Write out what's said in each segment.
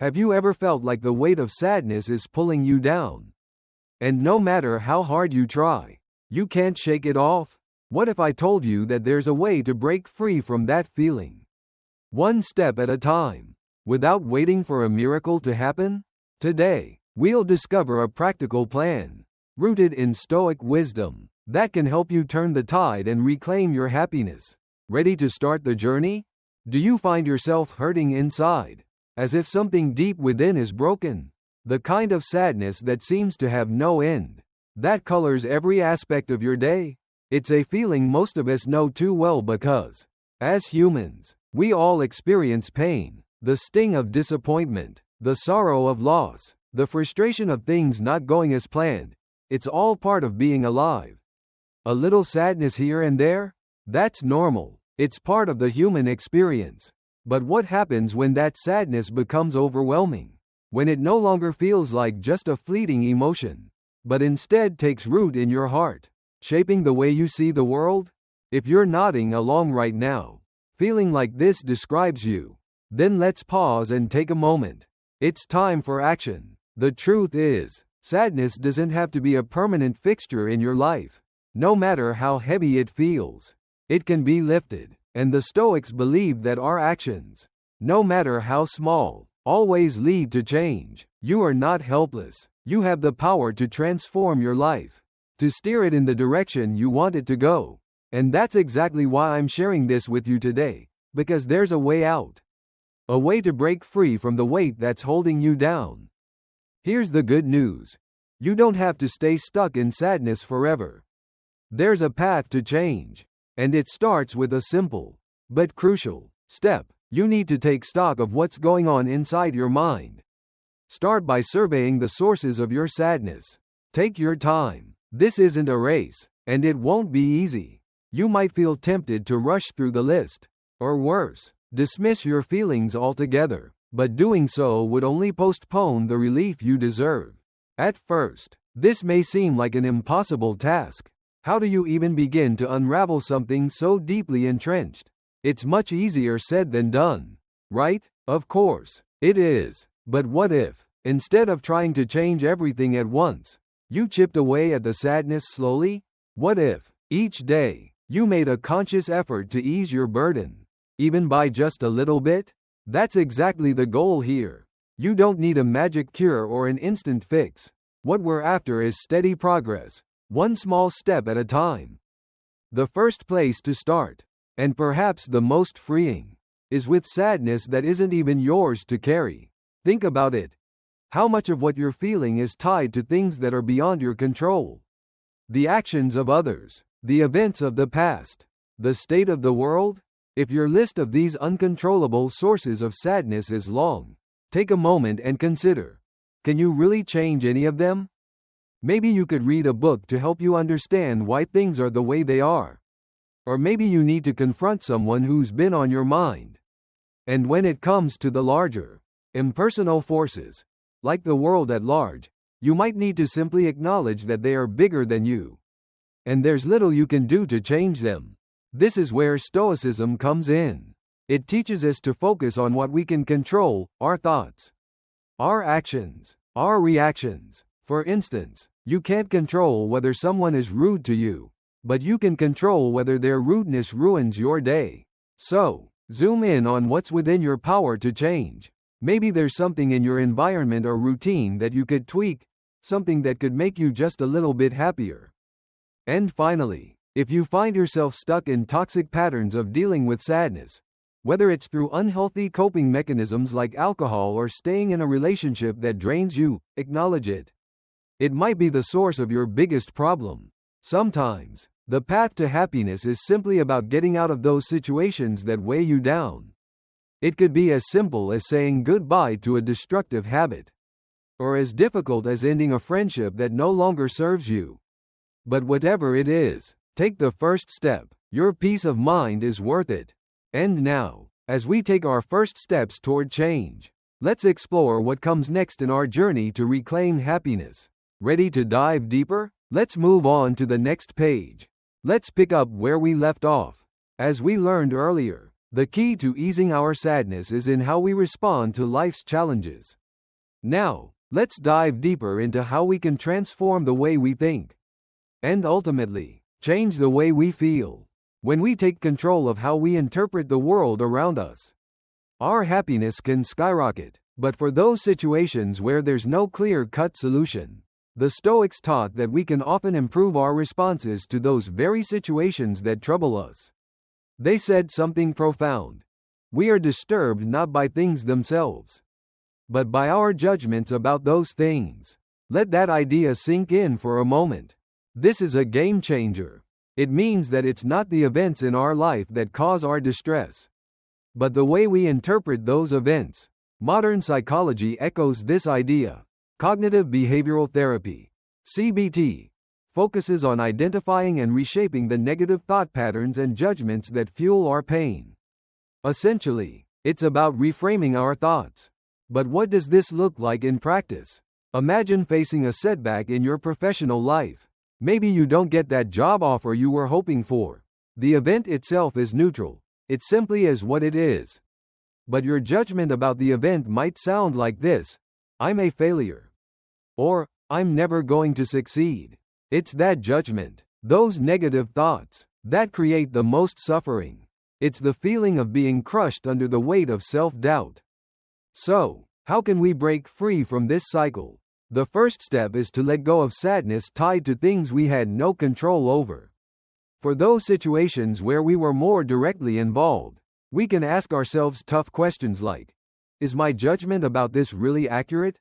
Have you ever felt like the weight of sadness is pulling you down? And no matter how hard you try, you can't shake it off? What if I told you that there's a way to break free from that feeling? One step at a time, without waiting for a miracle to happen? Today, we'll discover a practical plan, rooted in Stoic wisdom, that can help you turn the tide and reclaim your happiness. Ready to start the journey? Do you find yourself hurting inside, as if something deep within is broken? The kind of sadness that seems to have no end, that colors every aspect of your day? It's a feeling most of us know too well because, as humans, we all experience pain, the sting of disappointment, the sorrow of loss, the frustration of things not going as planned. It's all part of being alive. A little sadness here and there? That's normal. It's part of the human experience. But what happens when that sadness becomes overwhelming? When it no longer feels like just a fleeting emotion, but instead takes root in your heart, shaping the way you see the world? If you're nodding along right now, feeling like this describes you, then let's pause and take a moment. It's time for action. The truth is, sadness doesn't have to be a permanent fixture in your life. No matter how heavy it feels, it can be lifted. And the Stoics believe that our actions, no matter how small, always lead to change. You are not helpless. You have the power to transform your life, to steer it in the direction you want it to go. And that's exactly why I'm sharing this with you today, because there's a way out. A way to break free from the weight that's holding you down. Here's the good news. You don't have to stay stuck in sadness forever. There's a path to change. And it starts with a simple, but crucial, step. You need to take stock of what's going on inside your mind. Start by surveying the sources of your sadness. Take your time. This isn't a race, and it won't be easy. You might feel tempted to rush through the list, or worse, dismiss your feelings altogether, but doing so would only postpone the relief you deserve. At first, this may seem like an impossible task. How do you even begin to unravel something so deeply entrenched? It's much easier said than done, right? Of course, it is. But what if, instead of trying to change everything at once, you chipped away at the sadness slowly? What if, each day, you made a conscious effort to ease your burden, even by just a little bit? That's exactly the goal here. You don't need a magic cure or an instant fix. What we're after is steady progress. One small step at a time. The first place to start, and perhaps the most freeing, is with sadness that isn't even yours to carry. Think about it. How much of what you're feeling is tied to things that are beyond your control? The actions of others, the events of the past, the state of the world? If your list of these uncontrollable sources of sadness is long, take a moment and consider. Can you really change any of them? Maybe you could read a book to help you understand why things are the way they are. Or maybe you need to confront someone who's been on your mind. And when it comes to the larger, impersonal forces, like the world at large, you might need to simply acknowledge that they are bigger than you. And there's little you can do to change them. This is where Stoicism comes in. It teaches us to focus on what we can control, our thoughts, our actions, our reactions. For instance, you can't control whether someone is rude to you, but you can control whether their rudeness ruins your day. So, zoom in on what's within your power to change. Maybe there's something in your environment or routine that you could tweak, something that could make you just a little bit happier. And finally, if you find yourself stuck in toxic patterns of dealing with sadness, whether it's through unhealthy coping mechanisms like alcohol or staying in a relationship that drains you, acknowledge it. It might be the source of your biggest problem. Sometimes, the path to happiness is simply about getting out of those situations that weigh you down. It could be as simple as saying goodbye to a destructive habit, or as difficult as ending a friendship that no longer serves you. But whatever it is, take the first step. Your peace of mind is worth it. And now, as we take our first steps toward change, let's explore what comes next in our journey to reclaim happiness. Ready to dive deeper? Let's move on to the next page. Let's pick up where we left off. As we learned earlier, The key to easing our sadness is in how we respond to life's challenges. Now, let's dive deeper into how we can transform the way we think and ultimately change the way we feel. When we take control of how we interpret the world around us, our happiness can skyrocket. But for those situations where there's no clear-cut solution, the Stoics taught that we can often improve our responses to those very situations that trouble us. They said something profound. We are disturbed not by things themselves, but by our judgments about those things. Let that idea sink in for a moment. This is a game changer. It means that it's not the events in our life that cause our distress, but the way we interpret those events. Modern psychology echoes this idea. Cognitive behavioral therapy, CBT, focuses on identifying and reshaping the negative thought patterns and judgments that fuel our pain. Essentially, it's about reframing our thoughts. But what does this look like in practice? Imagine facing a setback in your professional life. Maybe you don't get that job offer you were hoping for. The event itself is neutral. It simply is what it is. But your judgment about the event might sound like this: I'm a failure. Or, I'm never going to succeed. It's that judgment, those negative thoughts, that create the most suffering. It's the feeling of being crushed under the weight of self-doubt. So, how can we break free from this cycle? The first step is to let go of sadness tied to things we had no control over. For those situations where we were more directly involved, we can ask ourselves tough questions like, is my judgment about this really accurate?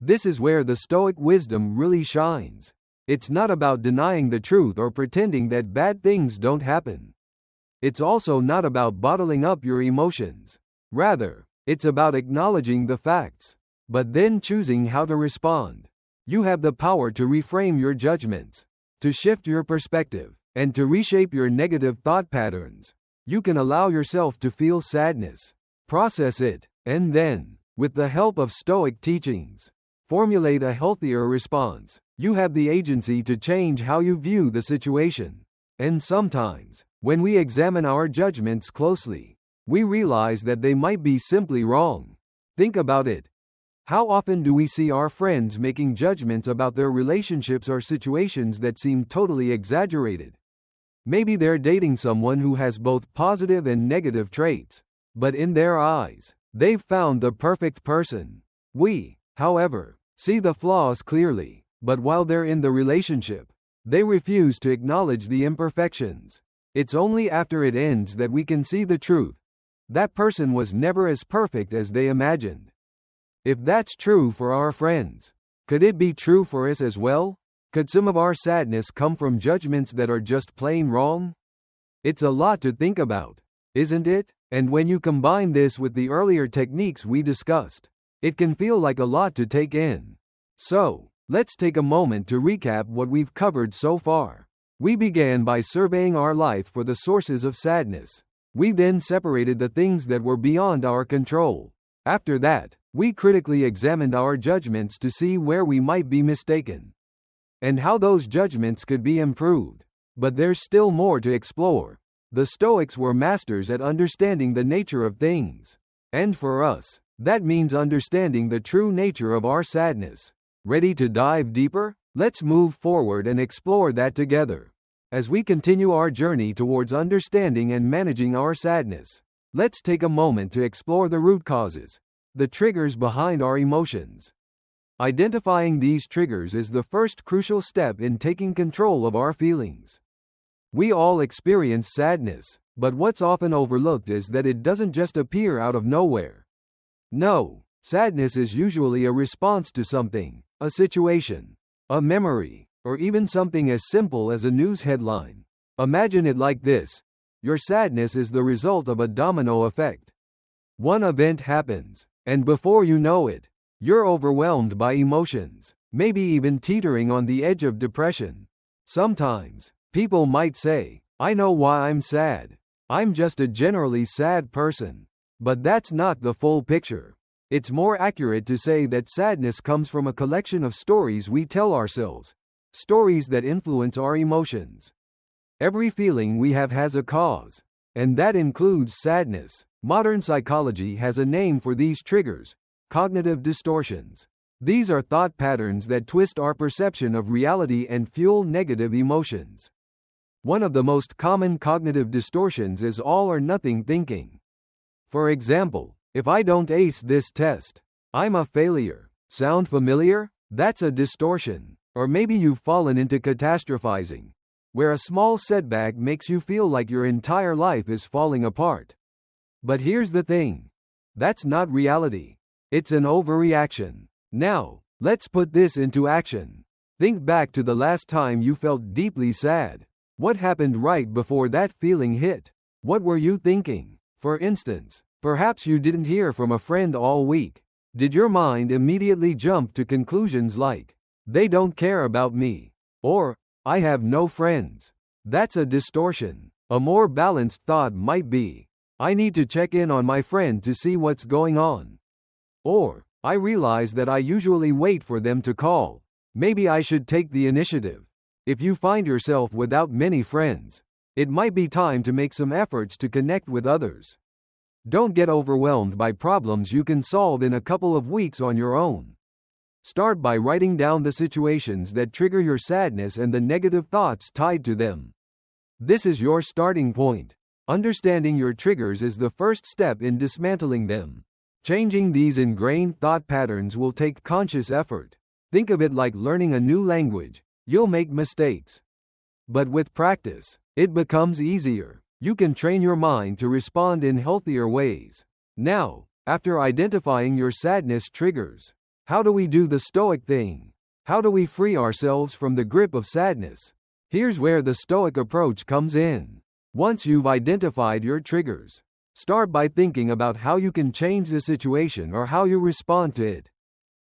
This is where the Stoic wisdom really shines. It's not about denying the truth or pretending that bad things don't happen. It's also not about bottling up your emotions. Rather, it's about acknowledging the facts, but then choosing how to respond. You have the power to reframe your judgments, to shift your perspective, and to reshape your negative thought patterns. You can allow yourself to feel sadness, process it, and then, with the help of Stoic teachings, formulate a healthier response. You have the agency to change how you view the situation. And sometimes, when we examine our judgments closely, we realize that they might be simply wrong. Think about it. How often do we see our friends making judgments about their relationships or situations that seem totally exaggerated? Maybe they're dating someone who has both positive and negative traits, but in their eyes, they've found the perfect person. We, however, see the flaws clearly, but while they're in the relationship, they refuse to acknowledge the imperfections. It's only after it ends that we can see the truth. That person was never as perfect as they imagined. If that's true for our friends, could it be true for us as well? Could some of our sadness come from judgments that are just plain wrong? It's a lot to think about, isn't it? And when you combine this with the earlier techniques we discussed, it can feel like a lot to take in. So, let's take a moment to recap what we've covered so far. We began by surveying our life for the sources of sadness. We then separated the things that were beyond our control. After that, we critically examined our judgments to see where we might be mistaken and how those judgments could be improved. But there's still more to explore. The Stoics were masters at understanding the nature of things. And for us, that means understanding the true nature of our sadness. Ready to dive deeper? Let's move forward and explore that together. As we continue our journey towards understanding and managing our sadness, let's take a moment to explore the root causes, the triggers behind our emotions. Identifying these triggers is the first crucial step in taking control of our feelings. We all experience sadness, but what's often overlooked is that it doesn't just appear out of nowhere. No, sadness is usually a response to something, a situation, a memory, or even something as simple as a news headline. Imagine it like this: your sadness is the result of a domino effect. One event happens, and before you know it, you're overwhelmed by emotions, maybe even teetering on the edge of depression. Sometimes, people might say, I know why I'm sad. I'm just a generally sad person. But that's not the full picture. It's more accurate to say that sadness comes from a collection of stories we tell ourselves, stories that influence our emotions. Every feeling we have has a cause. And that includes sadness. Modern psychology has a name for these triggers: cognitive distortions. These are thought patterns that twist our perception of reality and fuel negative emotions. One of the most common cognitive distortions is all or nothing thinking. For example, if I don't ace this test, I'm a failure. Sound familiar? That's a distortion. Or maybe you've fallen into catastrophizing, where a small setback makes you feel like your entire life is falling apart. But here's the thing. That's not reality. It's an overreaction. Now, let's put this into action. Think back to the last time you felt deeply sad. What happened right before that feeling hit? What were you thinking? For instance, perhaps you didn't hear from a friend all week. Did your mind immediately jump to conclusions like, "They don't care about me," or "I have no friends"? That's a distortion. A more balanced thought might be, "I need to check in on my friend to see what's going on." Or, "I realize that I usually wait for them to call. Maybe I should take the initiative." If you find yourself without many friends, it might be time to make some efforts to connect with others. Don't get overwhelmed by problems you can solve in a couple of weeks on your own. Start by writing down the situations that trigger your sadness and the negative thoughts tied to them. This is your starting point. Understanding your triggers is the first step in dismantling them. Changing these ingrained thought patterns will take conscious effort. Think of it like learning a new language. You'll make mistakes. But with practice, it becomes easier. You can train your mind to respond in healthier ways. Now, after identifying your sadness triggers, how do we do the Stoic thing? How do we free ourselves from the grip of sadness? Here's where the Stoic approach comes in. Once you've identified your triggers, start by thinking about how you can change the situation or how you respond to it.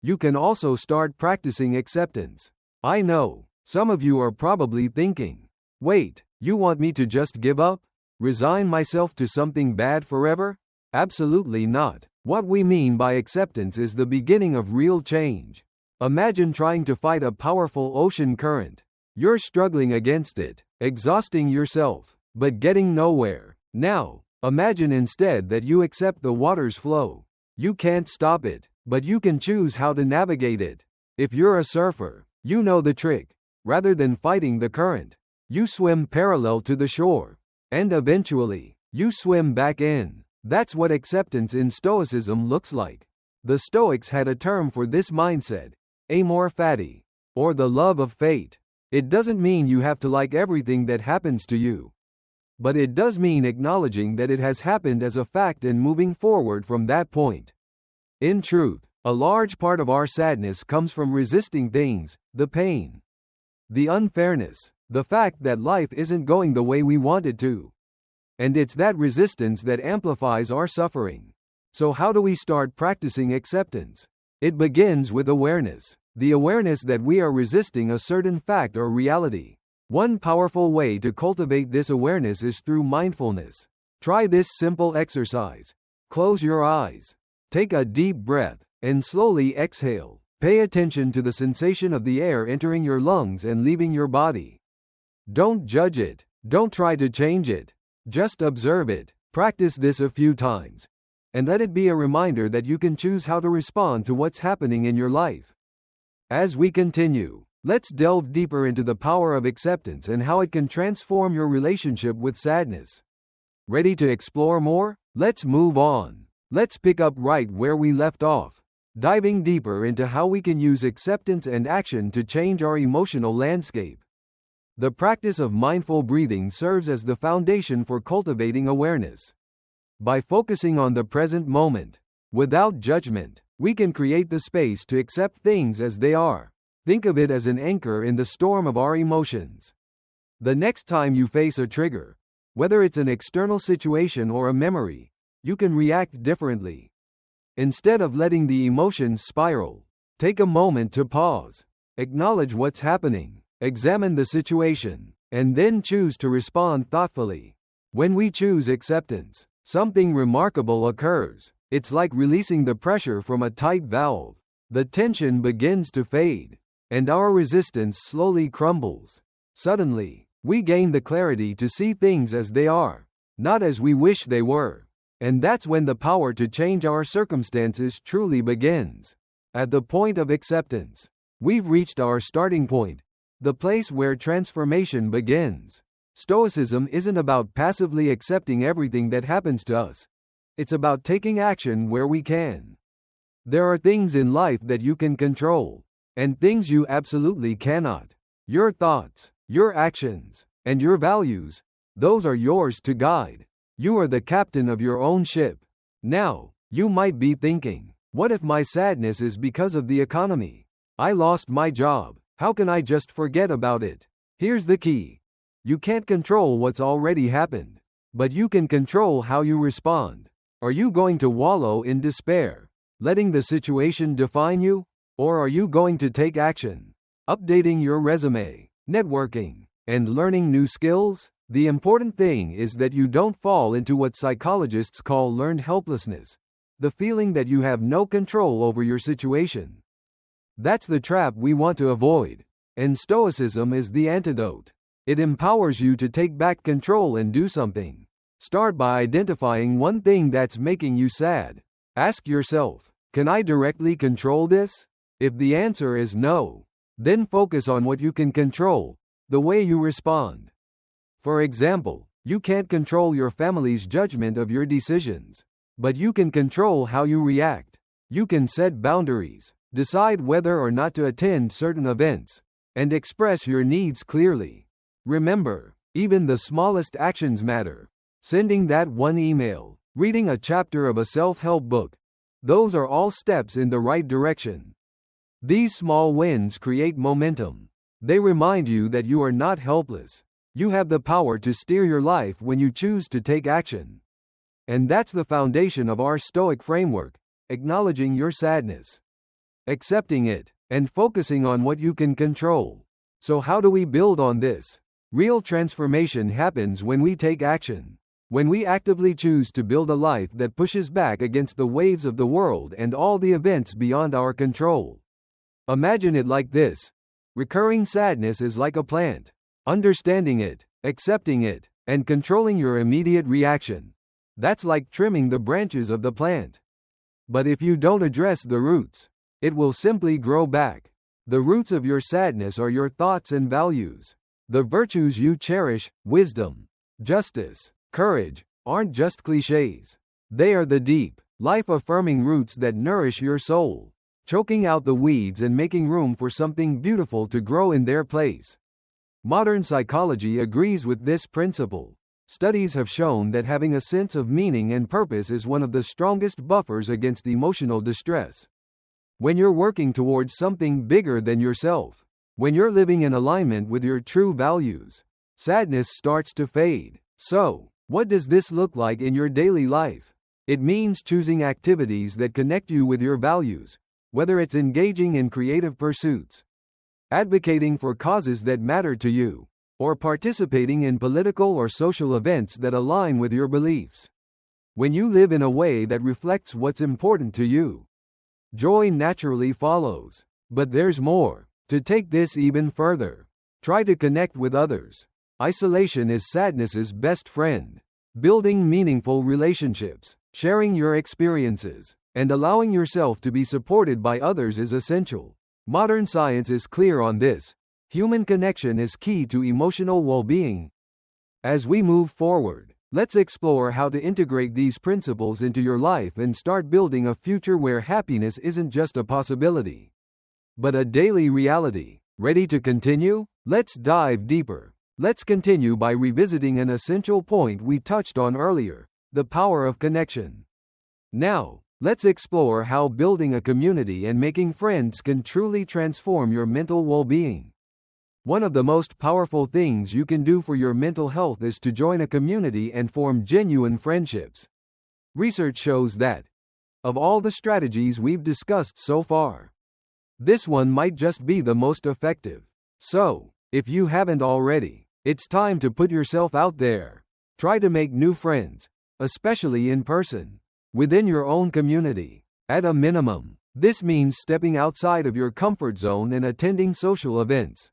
You can also start practicing acceptance. I know, some of you are probably thinking, "Wait, you want me to just give up? Resign myself to something bad forever?" Absolutely not. What we mean by acceptance is the beginning of real change. Imagine trying to fight a powerful ocean current. You're struggling against it, exhausting yourself, but getting nowhere. Now, imagine instead that you accept the water's flow. You can't stop it, but you can choose how to navigate it. If you're a surfer, you know the trick. Rather than fighting the current, you swim parallel to the shore. And eventually, you swim back in. That's what acceptance in Stoicism looks like. The Stoics had a term for this mindset: amor fati, or the love of fate. It doesn't mean you have to like everything that happens to you. But it does mean acknowledging that it has happened as a fact and moving forward from that point. In truth, a large part of our sadness comes from resisting things: the pain, the unfairness, the fact that life isn't going the way we want it to. And it's that resistance that amplifies our suffering. So how do we start practicing acceptance? It begins with awareness. The awareness that we are resisting a certain fact or reality. One powerful way to cultivate this awareness is through mindfulness. Try this simple exercise. Close your eyes. Take a deep breath, and slowly exhale. Pay attention to the sensation of the air entering your lungs and leaving your body. Don't judge it. Don't try to change it. Just observe it. Practice this a few times, and let it be a reminder that you can choose how to respond to what's happening in your life. As we continue, let's delve deeper into the power of acceptance and how it can transform your relationship with sadness. Ready to explore more? Let's move on. Let's pick up right where we left off, diving deeper into how we can use acceptance and action to change our emotional landscape. The practice of mindful breathing serves as the foundation for cultivating awareness. By focusing on the present moment, without judgment, we can create the space to accept things as they are. Think of it as an anchor in the storm of our emotions. The next time you face a trigger, whether it's an external situation or a memory, you can react differently. Instead of letting the emotions spiral, take a moment to pause, acknowledge what's happening, examine the situation, and then choose to respond thoughtfully. When we choose acceptance, something remarkable occurs. It's like releasing the pressure from a tight valve. The tension begins to fade, and our resistance slowly crumbles. Suddenly, we gain the clarity to see things as they are. not as we wish they were. And that's when the power to change our circumstances truly begins. At the point of acceptance, we've reached our starting point, the place where transformation begins. Stoicism isn't about passively accepting everything that happens to us. It's about taking action where we can. There are things in life that you can control, and things you absolutely cannot. Your thoughts, your actions, and your values, those are yours to guide. You are the captain of your own ship. Now, you might be thinking, what if my sadness is because of the economy? I lost my job. How can I just forget about it? Here's the key. You can't control what's already happened, but you can control how you respond. Are you going to wallow in despair, letting the situation define you? Or are you going to take action, updating your resume, networking, and learning new skills? The important thing is that you don't fall into what psychologists call learned helplessness, the feeling that you have no control over your situation. That's the trap we want to avoid, and Stoicism is the antidote. It empowers you to take back control and do something. Start by identifying one thing that's making you sad. Ask yourself, can I directly control this? If the answer is no, then focus on what you can control, the way you respond. For example, you can't control your family's judgment of your decisions, but you can control how you react. You can set boundaries, decide whether or not to attend certain events, and express your needs clearly. Remember, even the smallest actions matter. Sending that one email, reading a chapter of a self-help book, those are all steps in the right direction. These small wins create momentum. They remind you that you are not helpless. You have the power to steer your life when you choose to take action. And that's the foundation of our Stoic framework, acknowledging your sadness, accepting it, and focusing on what you can control. So how do we build on this? Real transformation happens when we take action. When we actively choose to build a life that pushes back against the waves of the world and all the events beyond our control. Imagine it like this. Recurring sadness is like a plant. Understanding it, accepting it, and controlling your immediate reaction. That's like trimming the branches of the plant. But if you don't address the roots, it will simply grow back. The roots of your sadness are your thoughts and values. The virtues you cherish, wisdom, justice, courage, aren't just cliches. They are the deep, life-affirming roots that nourish your soul, choking out the weeds and making room for something beautiful to grow in their place. Modern psychology agrees with this principle. Studies have shown that having a sense of meaning and purpose is one of the strongest buffers against emotional distress. When you're working towards something bigger than yourself, when you're living in alignment with your true values, sadness starts to fade. So, what does this look like in your daily life? It means choosing activities that connect you with your values, whether it's engaging in creative pursuits, advocating for causes that matter to you, or participating in political or social events that align with your beliefs. When you live in a way that reflects what's important to you, joy naturally follows. But there's more. To take this even further, try to connect with others. Isolation is sadness's best friend. Building meaningful relationships, sharing your experiences, and allowing yourself to be supported by others is essential. Modern science is clear on this. Human connection is key to emotional well-being. As we move forward, let's explore how to integrate these principles into your life and start building a future where happiness isn't just a possibility, but a daily reality. Ready to continue? Let's dive deeper. Let's continue by revisiting an essential point we touched on earlier, the power of connection. Now, let's explore how building a community and making friends can truly transform your mental well-being. One of the most powerful things you can do for your mental health is to join a community and form genuine friendships. Research shows that, of all the strategies we've discussed so far, this one might just be the most effective. So, if you haven't already, it's time to put yourself out there. Try to make new friends, especially in person, within your own community. At a minimum, this means stepping outside of your comfort zone and attending social events.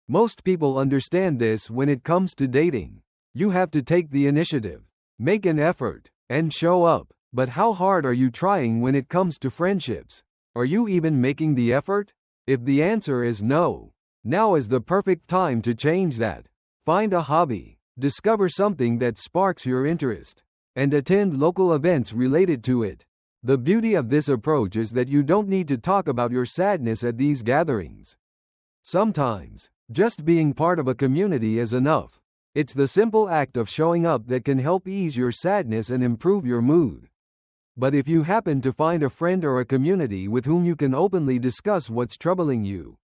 Most people understand this when it comes to dating. You have to take the initiative. Make an effort and show up. But how hard are you trying when it comes to friendships? Are you even making the effort? If the answer is no, now is the perfect time to change that. Find a hobby, discover something that sparks your interest, and attend local events related to it. The beauty of this approach is that you don't need to talk about your sadness at these gatherings. Sometimes, just being part of a community is enough. It's the simple act of showing up that can help ease your sadness and improve your mood. But if you happen to find a friend or a community with whom you can openly discuss what's troubling you,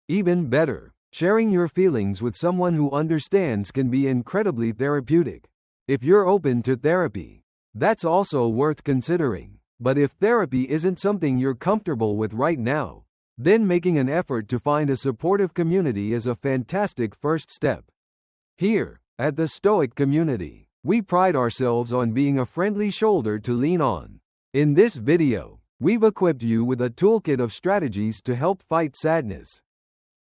even better. Sharing your feelings with someone who understands can be incredibly therapeutic. If you're open to therapy, that's also worth considering. But if therapy isn't something you're comfortable with right now, then making an effort to find a supportive community is a fantastic first step. Here, at the Stoic community, we pride ourselves on being a friendly shoulder to lean on. In this video, we've equipped you with a toolkit of strategies to help fight sadness.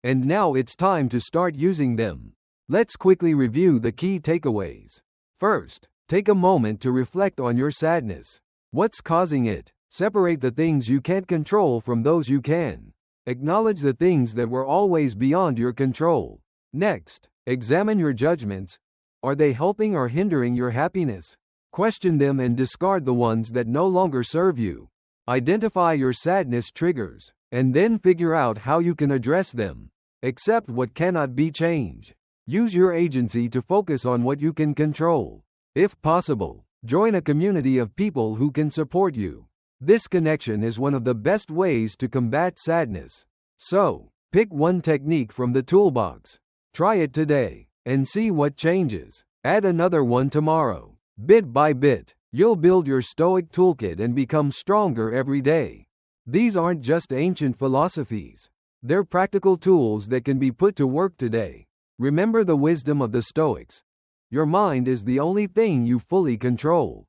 And now it's time to start using them. Let's quickly review the key takeaways. First, take a moment to reflect on your sadness. What's causing it? Separate the things you can't control from those you can. Acknowledge the things that were always beyond your control. Next, examine your judgments. Are they helping or hindering your happiness? Question them and discard the ones that no longer serve you. Identify your sadness triggers, and then figure out how you can address them. Accept what cannot be changed. Use your agency to focus on what you can control. If possible, join a community of people who can support you. This connection is one of the best ways to combat sadness. So, pick one technique from the toolbox. Try it today, and see what changes. Add another one tomorrow. Bit by bit, you'll build your Stoic toolkit and become stronger every day. These aren't just ancient philosophies. They're practical tools that can be put to work today. Remember the wisdom of the Stoics. Your mind is the only thing you fully control.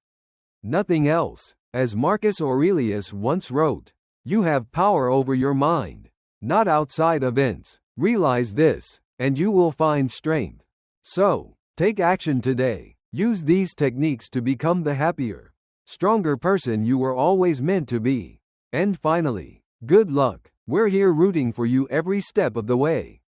Nothing else. As Marcus Aurelius once wrote, you have power over your mind, not outside events. Realize this, and you will find strength. So, take action today. Use these techniques to become the happier, stronger person you were always meant to be. And finally, good luck. We're here rooting for you every step of the way.